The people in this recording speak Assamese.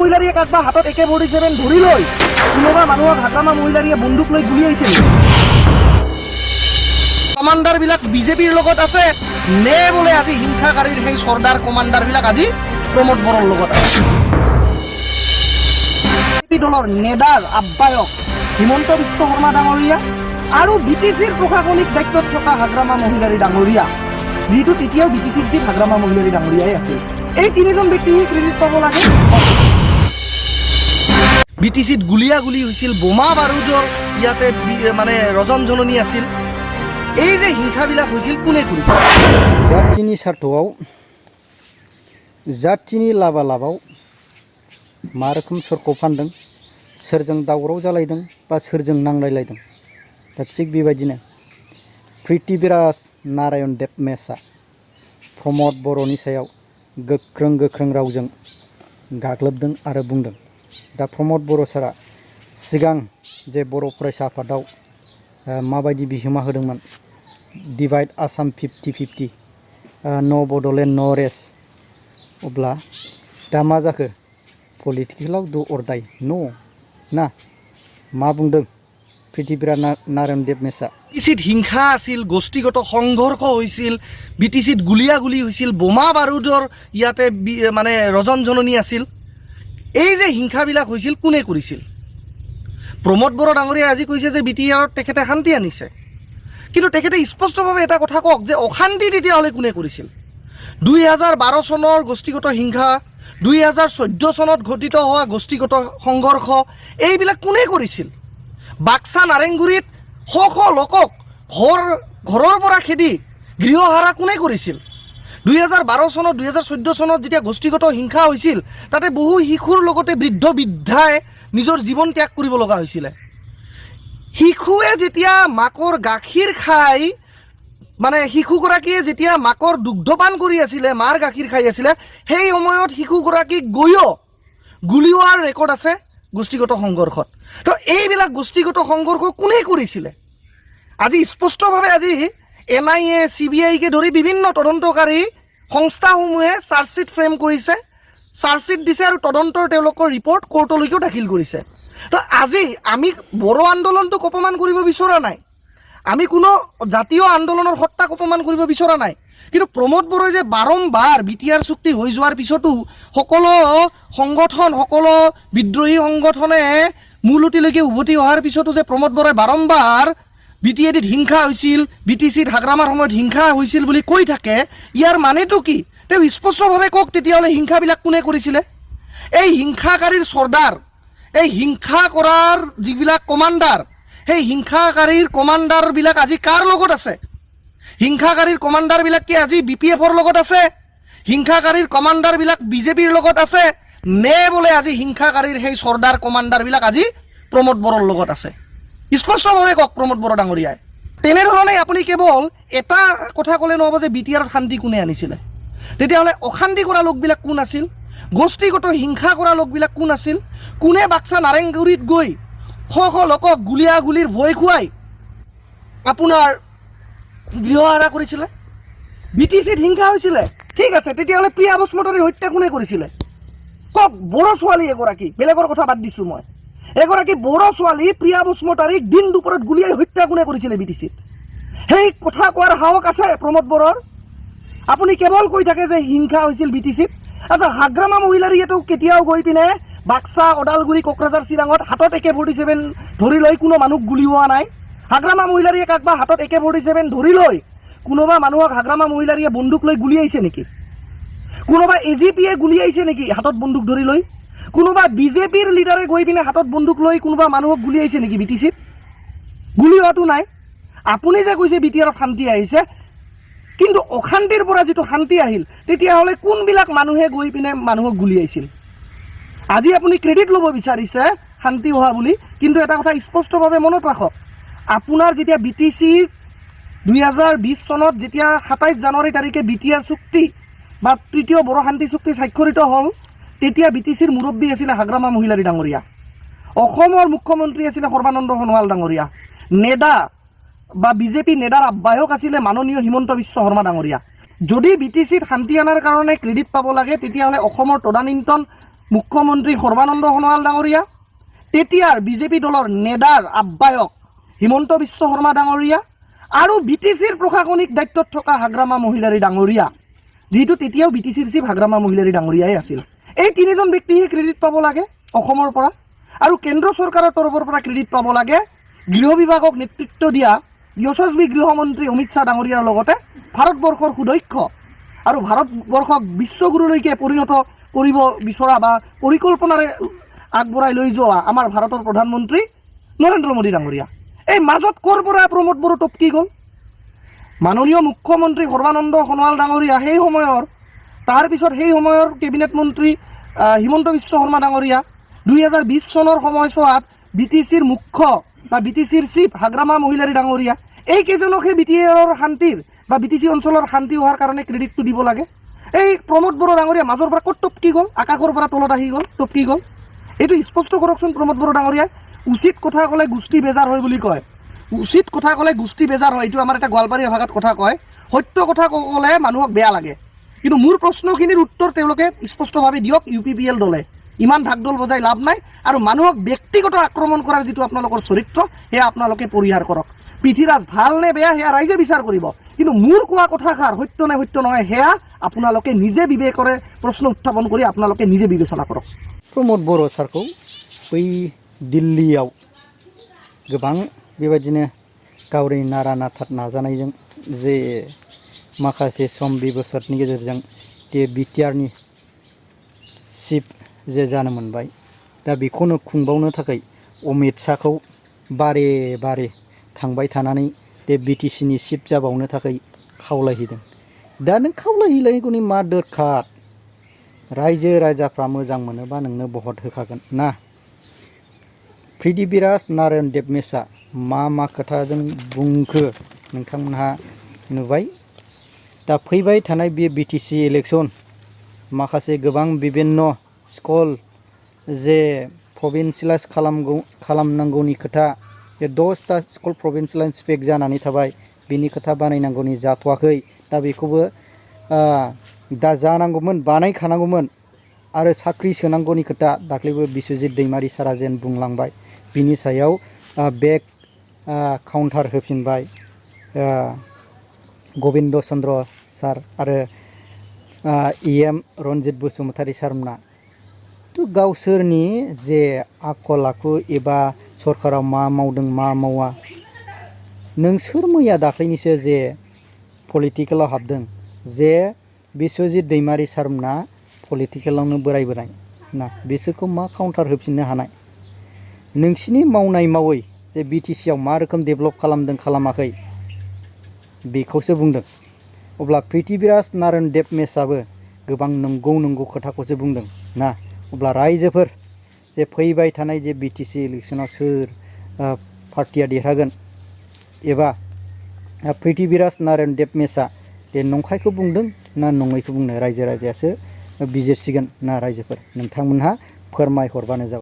মহিলাৰীয়ে কাকবা হাতত AK-47 ধৰি লৈ কোনোবা মানুহক হাগ্ৰামা মহিলাৰীয়ে বন্দুক লৈ গুলি আহিছে নেকি? কমাণ্ডাৰবিলাক বিজেপিৰ লগত আছে নে বোলে আজি হিংসাকাৰীৰ সেই চৰ্দাৰ কমাণ্ডাৰবিলাক আজি প্ৰমোদ বৰৰ লগত আছে? বিজেপি দলৰ নেডাৰ আহ্বায়ক হিমন্ত বিশ্ব শৰ্মা ডাঙৰীয়া আৰু BTCৰ প্ৰশাসনিক দায়িত্বত থকা হাগ্ৰামা মহিলাৰী ডাঙৰীয়া, যিটো তেতিয়াও BTCৰ চিফ হাগ্ৰামা মহিলাৰী ডাঙৰীয়াই আছিল। এই তিনিজন ব্যক্তিয়ে ক্ৰেডিট পাব লাগে। BTCত গুলিয়াগুলি হৈছিল, বোমা বাৰুদৰ ইয়াতে মানে ৰজন জননী আছিল। এই যে হিংসাবিলাক হৈছিল কোনে কৰিছিল? जाथिनि सार्थआव जाथिनि लाबालाबाव मा रोखोम सोरखौ फानदों, सोरजों दावराव जालायदों बा सोरजों नांलायलायदों, दा थिग बेबायदिनो पृथ्वीराज नारायण देब मेसआ प्रमोद बर'नि सायाव गोख्रों रावजों गाग्लोबदों आरो बुंदों। दा प्रमोद बर' सारा सिगां जे बर' फरायसा आफादाव माबायदि बिहोमा होदोंमोन, divide Assam 50-50, no Bodoland no rest, अब्ला दा मा जाखो? पलिटिकेलाव दु अर डाइ नो ना मा बुंदों पृथ्वीराज नारायण देब मेसआ? BTCত হিংসা আছিল, গোষ্ঠীগত সংঘৰ্ষ হৈছিল, BTCত গুলিয়াগুলি হৈছিল, বোমা বাৰুদৰ ইয়াতে মানে ৰজন জননী আছিল। এই যে হিংসাবিলাক হৈছিল কোনে কৰিছিল? প্ৰমোদ বড়ো ডাঙৰীয়াই আজি কৈছে যে BTRত তেখেতে শান্তি আনিছে, কিন্তু তেখেতে স্পষ্টভাৱে এটা কথা কওক যে অশান্তি তেতিয়াহ'লে কোনে কৰিছিল? 2012 চনৰ গোষ্ঠীগত হিংসা, 2014 চনত ঘটিত হোৱা গোষ্ঠীগত সংঘৰ্ষ, এইবিলাক কোনে কৰিছিল? বাক্সা নাৰেংগুৰিত শ লোকক ঘৰৰ পৰা খেদি গৃহহাৰা কোনে কৰিছিল? 2012 চনত 2014 চনত যেতিয়া গোষ্ঠীগত হিংসা হৈছিল তাতে বহু শিশুৰ লগতে বৃদ্ধাই নিজৰ জীৱন ত্যাগ কৰিব লগা হৈছিলে। শিশুৱে যেতিয়া মাকৰ গাখীৰ খাই, মানে শিশুগৰাকীয়ে যেতিয়া মাকৰ দুগ্ধপান কৰি আছিলে, মাৰ গাখীৰ খাই আছিলে, সেই সময়ত শিশুগৰাকীক গৈও গুলিওৱাৰ ৰেকৰ্ড আছে গোষ্ঠীগত সংঘৰ্ষত। তো এইবিলাক গোষ্ঠীগত সংঘৰ্ষ কোনে কৰিছিলে? আজি স্পষ্টভাৱে আজি NIA CBIকে ধৰি বিভিন্ন তদন্তকাৰী সংস্থাসমূহে চাৰ্জশ্বিট ফ্ৰেম কৰিছে, চাৰ্জশ্বিট দিছে আৰু তদন্তৰ তেওঁলোকৰ ৰিপৰ্ট কোৰ্টলৈকেও দাখিল কৰিছে। তো আজি আমি বড়ো আন্দোলনটোক অপমান কৰিব বিচৰা নাই, আমি কোনো জাতীয় আন্দোলনৰ সত্তাক অপমান কৰিব বিচৰা নাই, কিন্তু প্ৰমোদ বড়োই যে বাৰম্বাৰ BTR চুক্তি হৈ যোৱাৰ পিছতো সকলো সংগঠন, সকলো বিদ্ৰোহী সংগঠনে মূলতিলৈকে উভতি অহাৰ পিছতো যে প্ৰমোদ বড়োই বাৰম্বাৰ BTAত হিংসা হৈছিল, BTCত হাগ্ৰামাৰ সময়ত হিংসা হৈছিল বুলি কৈ থাকে, ইয়াৰ মানেটো কি? তেওঁ স্পষ্টভাৱে কওক তেতিয়াহ'লে হিংসাবিলাক কোনে কৰিছিলে? এই হিংসাকাৰীৰ চৰ্দাৰ, এই হিংসা কৰাৰ যিবিলাক কমাণ্ডাৰ, সেই হিংসাকাৰীৰ কমাণ্ডাৰবিলাক আজি কাৰ লগত আছে? হিংসাকাৰীৰ কমাণ্ডাৰবিলাক কি আজি BPFৰ লগত আছে? হিংসাকাৰীৰ কমাণ্ডাৰবিলাক BJPৰ লগত আছে নে বোলে আজি হিংসাকাৰীৰ সেই চৰ্দাৰ কমাণ্ডাৰবিলাক আজি প্ৰমোদ বড়োৰ লগত আছে? স্পষ্টভাৱে কওক প্ৰমোদ বড়ো ডাঙৰীয়াই। তেনেধৰণে আপুনি কেৱল এটা কথা ক'লে নহ'ব যে BTRত শান্তি কোনে আনিছিলে। তেতিয়াহ'লে অশান্তি কৰা লোকবিলাক কোন আছিল? গোষ্ঠীগত হিংসা কৰা লোকবিলাক কোন আছিল? কোনে বাক্সা নাৰেংগুৰিত গৈ শ লোকক গুলিৰ ভয় খুৱাই আপোনাৰ গৃহহাৰা কৰিছিলে? BTCত হিংসা হৈছিলে, ঠিক আছে, তেতিয়াহ'লে প্ৰিয়া বসুমতাৰীৰ হত্যা কোনে কৰিছিলে? কওক। বড়ো ছোৱালী এগৰাকী, বেলেগৰ কথা বাদ দিছোঁ মই, এগৰাকী বড়ো ছোৱালী প্ৰিয়া বসুমতাৰীক দিন দুপৰত গুলিয়াই হত্যা কোনে কৰিছিলে BTCত? সেই কথা কোৱাৰ সাহস আছে প্ৰমোদ বড়োৰ? আপুনি কেৱল কৈ থাকে যে হিংসা হৈছিল BTCত। আচ্ছা, হাগ্ৰামা মহিলাৰীয়েতো কেতিয়াও গৈ পিনে বাক্সা, ওদালগুৰি, কোকৰাঝাৰ, চিৰাঙত হাতত AK-47 ধৰি লৈ কোনো মানুহক গুলিওৱা নাই। হাগ্ৰামা মহিলাৰীয়ে কাকবা হাতত AK-47 ধৰি লৈ কোনোবা মানুহক হাগ্ৰামা মহিলাৰীয়ে বন্দুক লৈ গুলিয়াইছে নেকি? কোনোবা AGPয়ে গুলিয়াইছে নেকি হাতত বন্দুক ধৰি লৈ? কোনোবা BJPৰ লিডাৰে গৈ পিনে হাতত বন্দুক লৈ কোনোবা মানুহক গুলিয়াইছে নেকি BTCত? গুলিওৱাটো নাই। আপুনি যে কৈছে BTRত শান্তি আহিছে, কিন্তু অশান্তিৰ পৰা যিটো শান্তি আহিল, তেতিয়াহ'লে কোনবিলাক মানুহে গৈ পিনে মানুহক গুলিয়াইছিল? আজি আপুনি ক্ৰেডিট ল'ব বিচাৰিছে শান্তি হোৱা বুলি, কিন্তু এটা কথা স্পষ্টভাৱে মনত ৰাখক, আপোনাৰ যেতিয়া BTC 2020 চনত যেতিয়া 27 জানুৱাৰী তাৰিখে BTR চুক্তি বা তৃতীয় বড়ো শান্তি চুক্তি স্বাক্ষৰিত হ'ল, তেতিয়া BTCৰ মুৰব্বী আছিলে হাগ্ৰামা মহিলাৰী ডাঙৰীয়া, অসমৰ মুখ্যমন্ত্ৰী আছিলে সৰ্বানন্দ সোণোৱাল ডাঙৰীয়া, নেডা বা BJP নেডাৰ আহ্বায়ক আছিলে মাননীয় হিমন্ত বিশ্ব শৰ্মা ডাঙৰীয়া। যদি BTCত শান্তি অনাৰ কাৰণে ক্ৰেডিট পাব লাগে, তেতিয়াহ'লে অসমৰ তদানীন্তন মুখ্যমন্ত্ৰী সৰ্বানন্দ সোণোৱাল ডাঙৰীয়া, তেতিয়াৰ বিজেপি দলৰ নেডাৰ আহ্বায়ক হিমন্ত বিশ্ব শৰ্মা ডাঙৰীয়া আৰু BTCৰ প্ৰশাসনিক দায়িত্বত থকা হাগ্ৰামা মহিলাৰী ডাঙৰীয়া, যিহেতু তেতিয়াও BTCৰ চিফ হাগ্ৰামা মহিলাৰী ডাঙৰীয়াই আছিল। এই তিনিজন ব্যক্তিহে ক্ৰেডিট পাব লাগে অসমৰ পৰা, আৰু কেন্দ্ৰ চৰকাৰৰ তৰফৰ পৰা ক্ৰেডিট পাব লাগে গৃহ বিভাগক নেতৃত্ব দিয়া যশস্বী গৃহমন্ত্ৰী অমিত শ্বাহ ডাঙৰীয়াৰ লগতে ভাৰতবৰ্ষৰ সুদক্ষ আৰু ভাৰতবৰ্ষক বিশ্বগুৰুলৈকে পৰিণত কৰিব বিচৰা বা পৰিকল্পনাৰে আগবঢ়াই লৈ যোৱা আমাৰ ভাৰতৰ প্ৰধানমন্ত্ৰী নৰেন্দ্ৰ মোদী ডাঙৰীয়া। এই মাজত ক'ৰ পৰা প্ৰমোদ বড়ো টপকি গ'ল? মাননীয় মুখ্যমন্ত্ৰী সৰ্বানন্দ সোণোৱাল ডাঙৰীয়া সেই সময়ৰ, তাৰপিছত সেই সময়ৰ কেবিনেট মন্ত্ৰী হিমন্ত বিশ্ব শৰ্মা ডাঙৰীয়া 2020 চনৰ সময়ছোৱাত BTCৰ মুখ্য বা BTCৰ চিফ হাগ্ৰামা মহিলাৰী ডাঙৰীয়া, এইকেইজনকহে BTAৰ শান্তিৰ বা BTC অঞ্চলৰ শান্তি হোৱাৰ কাৰণে ক্ৰেডিটটো দিব লাগে। এই প্ৰমোদ বড়ো ডাঙৰীয়া মাজৰ পৰা ক'ত টপকি গ'ল? আকাশৰ পৰা তলত আহি গ'ল, টপকি গ'ল? এইটো স্পষ্ট কৰকচোন প্ৰমোদ বড়ো ডাঙৰীয়াই। উচিত কথা ক'লে গোষ্ঠী বেজাৰ হয় বুলি কয়, উচিত কথা ক'লে গোষ্ঠী বেজাৰ হয়, এইটো আমাৰ এটা গোৱালপাৰীয়া ভাষাত কথা কয়। সত্য কথা ক'লে মানুহক বেয়া লাগে, কিন্তু মোৰ প্ৰশ্নখিনিৰ উত্তৰ তেওঁলোকে স্পষ্টভাৱে দিয়ক। UPPL দলে ইমান ঢাকঢোল বজাই লাভ নাই, আৰু মানুহক ব্যক্তিগত আক্ৰমণ কৰাৰ যিটো আপোনালোকৰ চৰিত্ৰ সেয়া আপোনালোকে পৰিহাৰ কৰক। পৃথিৰাজ ভাল নে বেয়া সেয়া ৰাইজে বিচাৰ কৰিব, কিন্তু মোৰ কোৱা কথাষাৰ সত্য নে সত্য নহয় সেয়া আপোনালোকে নিজে বিবেকৰে প্ৰশ্ন উত্থাপন কৰি আপোনালোকে নিজে বিবেচনা কৰক। प्रमोद बर' सारखौ बै दिल्लीयाव गोबां बेबायदिनो गावनि नारा नाथा नाजानायजों जे माखासे सम बेबसरनि गेजेरजों बे BTRनि चिफ जे जानो मोनबाय, दा बेखौनो खुंबावनो थाखाय अमित शाहखौ बारे बारे थांबाय थानानै बे BTCनि चिफ जाबावनो थाखाय खावलायहैदों। दा नों खावलायहैलायगौनि मा दरखार? रायजो राजाफ्रा मोजां मोनोबा नोंनो भट होखागोन ना। पृथ्वीराज नारायण देबमेसा मा खोथाजों बुंखो नोंथांमोनहा नुबाय। दा फैबाय थानाय बे BTC इलेक्शन माखासे गोबां विभिन्न स्कुल जे प्रभिन्सियलाइज खालामनांगौनि खोथा, बे 10टा स्कुल प्रभिन्सियलाइज पेक जानानै थाबाय, बिनि खोथा बानायनांगौनि जाथ'वाखै। दा बेखौबो दा जानांगौमोन, बानायखानांगौमोन। आरो साख्रि सोनांगौनि खोथा दाख्लैबो बिश्वजित दैमारि सारा जेन बुंलांबाय, बिनि सायाव बेक काउन्टार होफिनबाय गबिन्द चन्द्र सार आरो EM रन्जित बसुमतारी सारमोना। तो गावसोरनि जे आखल आखु एबा सरकाराव मा मावदों मा मावा, नोंसोर मैया दाख्लैनिसो जे पलिटिकेलाव हाबदों, जे बिश्वजित दैमारि सारमोना पलिटिकेलावनो बोराय ना, बिसोरखौ मा काउन्टार होफिननो हानाय? नोंसिनि मावनाय मावै जे BTC आव मा रोखोम डेभेलप खालामदों खालामाखै बेखौसो बुंदों। अब्ला पृथ्वीराज नारायण देबमेसाबो गोबां नंगौ खोथाखौसो बुंदों ना। अब्ला रायजोफोर जे फैबाय थानाय जे BTC इलेक्शनाव सोर पार्टिया देरहागोन, एबा पृथ्वीराज नारायण देबमेसा बे नंखायखौ बुंदों ना नङैखौ बुंनो रायजो राजायासो बिजिरसिगोन ना। रायजोफोर नोंथांमोनहा फोरमायहरबानो जाबाय।